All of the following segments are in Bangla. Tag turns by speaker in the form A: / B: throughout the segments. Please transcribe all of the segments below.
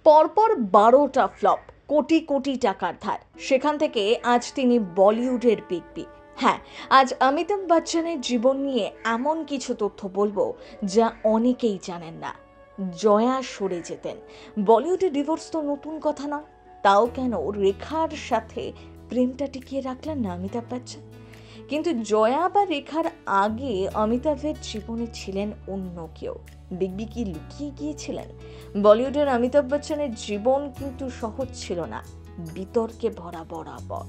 A: পরপর 12টা ফ্লপ, কোটি কোটি টাকার ধার, সেখান থেকে আজ তিনি বলিউডের বিগ বি। হ্যাঁ, আজ অমিতাভ বচ্চনের জীবন নিয়ে এমন কিছু তথ্য বলবো যা অনেকেই জানেন না। জয়া সরে যেতেন, বলিউডে ডিভোর্স তো নতুন কথা নয়, তাও কেন রেখার সাথে প্রেমটা টিকিয়ে রাখলেন না অমিতাভ বচ্চন? কিন্তু জয়া বা রেখার আগে অমিতাভের জীবনে ছিলেন অন্য কেউ। বিগ বি কি লুকিয়ে গিয়েছিলেন? বলিউডের অমিতাভ বচ্চনের জীবন কিন্তু সহজ ছিল না, বিতর্কে ভরা বরাবর।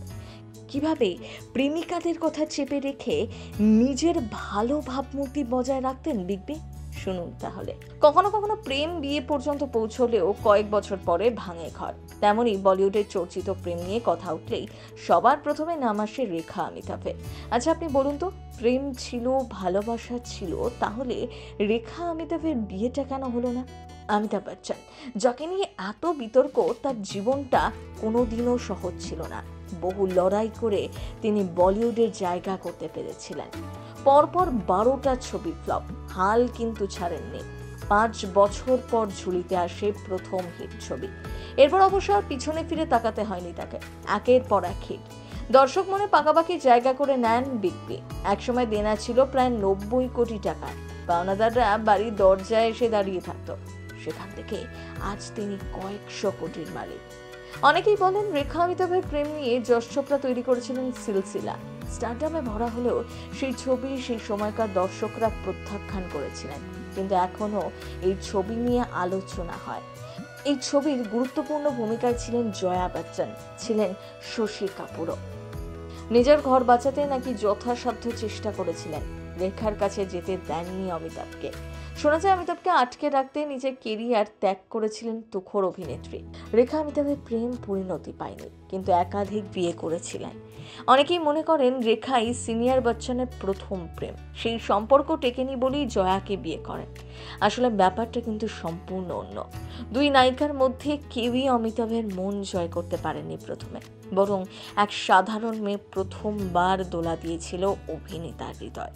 A: কিভাবে প্রেমিকাদের কথা চেপে রেখে নিজের ভালো ভাবমূর্তি বজায় রাখতেন বিগ বি, শুনুন তাহলে। কখনো কখনো প্রেম বিয়ে পর্যন্ত পৌঁছলেও কয়েক বছর পরে ভাঙে ঘর। তেমনই বলিউডের চর্চিত প্রেম নিয়ে কথা উঠলেই সবার প্রথমে নাম আসে রেখা অমিতাভের। আচ্ছা আপনি বলুন তো, প্রেম ছিল, ভালোবাসা ছিল, তাহলে রেখা অমিতাভের বিয়েটা কেন হলো না? অমিতাভ বচ্চন, যাকে নিয়ে এত বিতর্ক, তার জীবনটা কোনোদিনও সহজ ছিল না। বহু লড়াই করে তিনি বলিউডের জায়গা করতে পেরেছিলেন। পরপর 12টা ছবি ফ্লপ, হাল কিন্তু ছাড়েননি। 5 বছর পর ঝুলিতে আসে প্রথম হিট ছবি। এরপর অবশ্য আর পিছনে ফিরে তাকাতে হয়নি তাকে, একের পর এক হিট। দর্শক মনে পাকাপাকি জায়গা করে নেন বিগ বি। একসময় দেনা ছিল প্রায় 90 কোটি টাকা, পাওনাদাররা বাড়ির দরজায় এসে দাঁড়িয়ে থাকতো। সেখান থেকে আজ তিনি কয়েকশো কোটির মালিক। অনেকেই বলেন রেখা অমিতাভের প্রেম নিয়ে যশ চোপড়া তৈরি করেছিলেন সিলসিলা। স্টারডামে ভরা হলেও সেই ছবি সেই সময়কার দর্শকরা প্রত্যাখ্যান করেছিলেন। কিন্তু এখনো এই ছবি নিয়ে আলোচনা হয়। এই ছবির গুরুত্বপূর্ণ ভূমিকায় ছিলেন জয়া বচ্চন, ছিলেন শশী কাপুরও। নিজের ঘর বাঁচাতে নাকি যথাসাধ্য চেষ্টা করেছিলেন, রেখার কাছে যেতে দেননি অমিতাভকে। শোনা যায় অমিতাভকে আটকে রাখতে নিজের কেরিয়ার ত্যাগ করেছিলেন তুখোর অভিনেত্রী। রেখা অমিতাভের প্রেম পরিণতি পায়নি, কিন্তু একাধিক বিয়ে করেছিলেন। অনেকেই মনে করেন রেখাই সিনিয়র বচ্চনের প্রথম প্রেম, সেই সম্পর্ক টেকেনি বলেই জয়াকে বিয়ে করেন। আসলে ব্যাপারটা কিন্তু সম্পূর্ণ অন্য। দুই নায়িকার মধ্যে কেউই অমিতাভের মন জয় করতে পারেনি প্রথমে, বরং এক সাধারণ মেয়ে প্রথমবার দোলা দিয়েছিল অভিনেতার হৃদয়।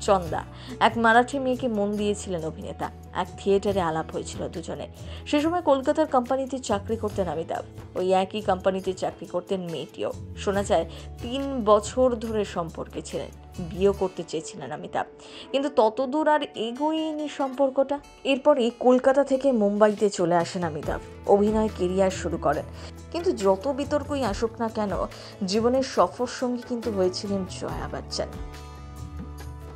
A: চন্দা, এক মারাঠি মেয়েকে মন দিয়েছিলেন অভিনেতা। এক থিয়েটারে আলাপ হয়েছিল দুজনে। সে সময় কলকাতার কোম্পানিতে চাকরি করতেন অমিতাভ, ওই একই কোম্পানিতে চাকরি করতেন মেয়েটিও। শোনা যায় 3 বছর ধরে সম্পর্কে ছিলেন, বিয়ে করতে চেয়েছিলেন অমিতাভ, কিন্তু ততদূর আর এগোয়নি সম্পর্কটা। এরপরই কলকাতা থেকে মুম্বাইতে চলে আসেন অমিতাভ, অভিনয় কেরিয়ার শুরু করেন। কিন্তু যত বিতর্কই আসুক না কেন, জীবনের সফর সঙ্গী কিন্তু হয়েছিলেন জয়া বচ্চন।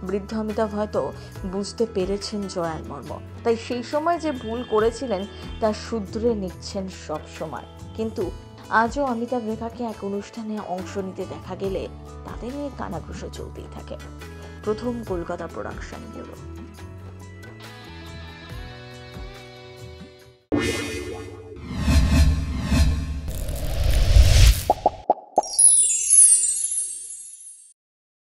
A: বৃদ্ধ অমিতাভ হয়তো বুঝতে পেরেছেন জয়ার মর্ম, তাই সেই সময় যে ভুল করেছিলেন তা শুধরে নিচ্ছেন সব সময়। কিন্তু আজও অমিতাভ রেখাকে এক অনুষ্ঠানে অংশ নিতে দেখা গেলে তাদের নিয়ে কানাঘুষো চলতেই থাকে। প্রথম কলকাতা প্রোডাকশন ব্যুরো।